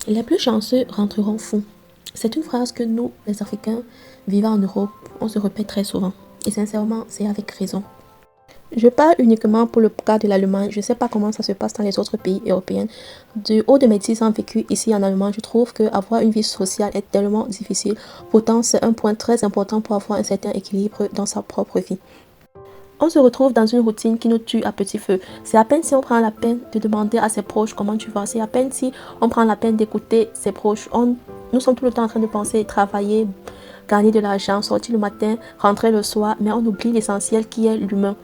Les plus chanceux rentreront fous. C'est une phrase que nous, les Africains vivant en Europe, on se répète très souvent. Et sincèrement, c'est avec raison. Je parle uniquement pour le cas de l'Allemagne. Je ne sais pas comment ça se passe dans les autres pays européens. Du haut de mes 10 ans vécus ici en Allemagne, je trouve qu'avoir une vie sociale est tellement difficile. Pourtant, c'est un point très important pour avoir un certain équilibre dans sa propre vie. On se retrouve dans une routine qui nous tue à petit feu. C'est à peine si on prend la peine de demander à ses proches comment tu vas. C'est à peine si on prend la peine d'écouter ses proches. Nous sommes tout le temps en train de penser, travailler, gagner de l'argent, sortir le matin, rentrer le soir, mais on oublie l'essentiel qui est l'humain.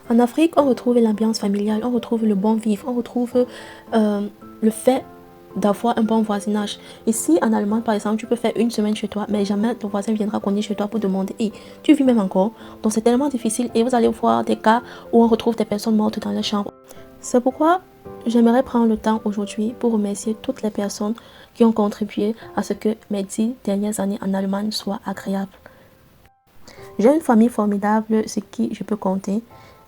En Afrique, on retrouve l'ambiance familiale, on retrouve le bon vivre, on retrouve le fait d'avoir un bon voisinage. Ici, en Allemagne, par exemple, tu peux faire une semaine chez toi, mais jamais ton voisin viendra cogner chez toi pour demander hey, tu vis même encore. Donc, c'est tellement difficile et vous allez voir des cas où on retrouve des personnes mortes dans les chambres. C'est pourquoi j'aimerais prendre le temps aujourd'hui pour remercier toutes les personnes qui ont contribué à ce que mes 10 dernières années en Allemagne soient agréables. J'ai une famille formidable sur qui je peux compter.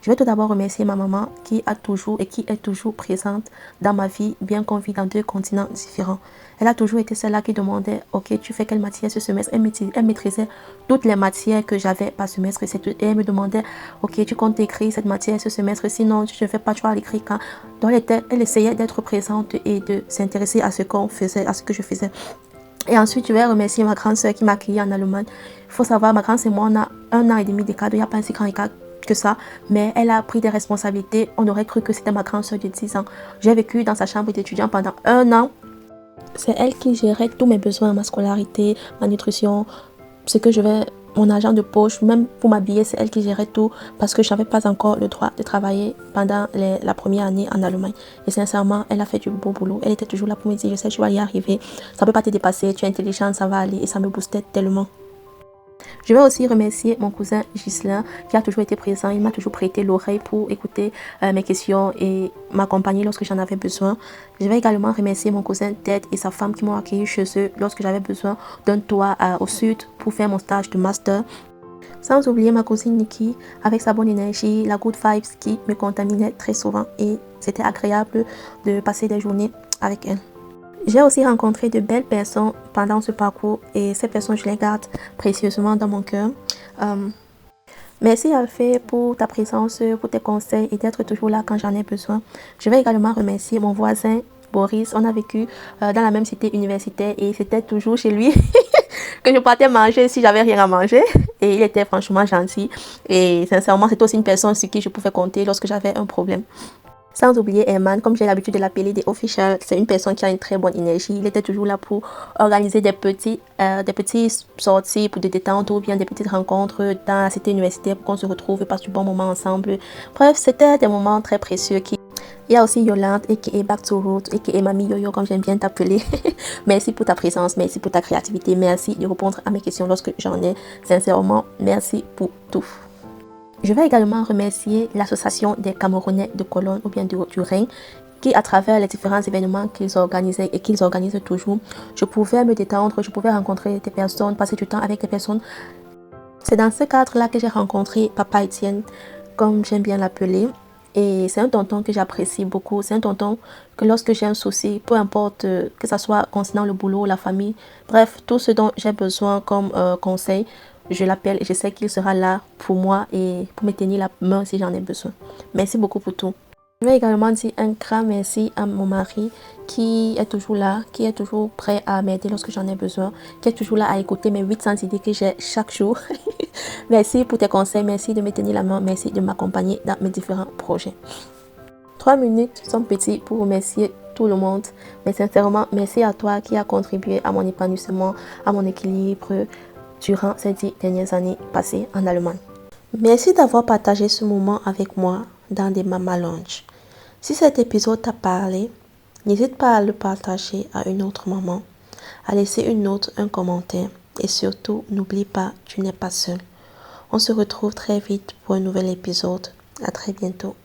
Je vais tout d'abord remercier ma maman qui a toujours et qui est toujours présente dans ma vie, bien qu'on vit dans deux continents différents. Elle a toujours été celle-là qui demandait, ok, tu fais quelle matière ce semestre? Elle maîtrisait toutes les matières que j'avais par semestre. Et elle me demandait, ok, tu comptes écrire cette matière ce semestre? Sinon, tu ne fais pas, tu vas l'écrire quand? Donc, elle essayait d'être présente et de s'intéresser à ce qu'on faisait, à ce que je faisais. Et ensuite, je vais remercier ma grande sœur qui m'a accueillie en Allemagne. Il faut savoir, ma grande sœur et moi, on a 1 an et demi d'écart, il n'y a pas un si grand écart que ça, mais elle a pris des responsabilités. On aurait cru que c'était ma grande sœur de 10 ans. J'ai vécu dans sa chambre d'étudiant pendant 1 an. C'est elle qui gérait tous mes besoins, ma scolarité, ma nutrition, ce que je vais, mon argent de poche, même pour m'habiller, c'est elle qui gérait tout parce que je n'avais pas encore le droit de travailler pendant la première année en Allemagne. Et sincèrement, elle a fait du beau boulot. Elle était toujours là pour me dire, je sais, tu vas y arriver, ça ne peut pas te dépasser, tu es intelligente, ça va aller. Et ça me boostait tellement. Je vais aussi remercier mon cousin Ghislain qui a toujours été présent. Il m'a toujours prêté l'oreille pour écouter mes questions et m'accompagner lorsque j'en avais besoin. Je vais également remercier mon cousin Ted et sa femme qui m'ont accueilli chez eux lorsque j'avais besoin d'un toit au sud pour faire mon stage de master. Sans oublier ma cousine Nikki avec sa bonne énergie, la good vibes qui me contaminait très souvent et c'était agréable de passer des journées avec elle. J'ai aussi rencontré de belles personnes pendant ce parcours et ces personnes, je les garde précieusement dans mon cœur. Merci Alphée pour ta présence, pour tes conseils et d'être toujours là quand j'en ai besoin. Je vais également remercier mon voisin Boris. On a vécu dans la même cité universitaire et c'était toujours chez lui que je partais manger si j'avais rien à manger. Et il était franchement gentil. Et sincèrement, c'est aussi une personne sur qui je pouvais compter lorsque j'avais un problème. Sans oublier Herman, comme j'ai l'habitude de l'appeler des officials, c'est une personne qui a une très bonne énergie. Il était toujours là pour organiser des petites sorties pour des détente ou bien des petites rencontres dans la cité universitaire pour qu'on se retrouve et passe du bon moment ensemble. Bref, c'était des moments très précieux. Il y a aussi Yolande, a.k.a. Back to Root, a.k.a. Mamie Yoyo, comme j'aime bien t'appeler. Merci pour ta présence, merci pour ta créativité, merci de répondre à mes questions lorsque j'en ai. Sincèrement, merci pour tout. Je vais également remercier l'association des Camerounais de Cologne ou bien du Rhin qui, à travers les différents événements qu'ils organisaient et qu'ils organisent toujours, je pouvais me détendre, je pouvais rencontrer des personnes, passer du temps avec des personnes. C'est dans ce cadre-là que j'ai rencontré Papa Étienne, comme j'aime bien l'appeler. Et c'est un tonton que j'apprécie beaucoup. C'est un tonton que lorsque j'ai un souci, peu importe que ce soit concernant le boulot, la famille, bref, tout ce dont j'ai besoin comme conseil, je l'appelle et je sais qu'il sera là pour moi et pour me tenir la main si j'en ai besoin. Merci beaucoup pour tout. Je vais également dire un grand merci à mon mari qui est toujours là, qui est toujours prêt à m'aider lorsque j'en ai besoin, qui est toujours là à écouter mes 800 idées que j'ai chaque jour. Merci pour tes conseils, merci de me tenir la main, merci de m'accompagner dans mes différents projets. 3 minutes sont petites pour remercier tout le monde, mais sincèrement, merci à toi qui a contribué à mon épanouissement, à mon équilibre durant ces 10 dernières années passées en Allemagne. Merci d'avoir partagé ce moment avec moi dans des Mama Lounge. Si cet épisode t'a parlé, n'hésite pas à le partager à une autre maman, à laisser une note, un commentaire et surtout, n'oublie pas, tu n'es pas seul. On se retrouve très vite pour un nouvel épisode. À très bientôt.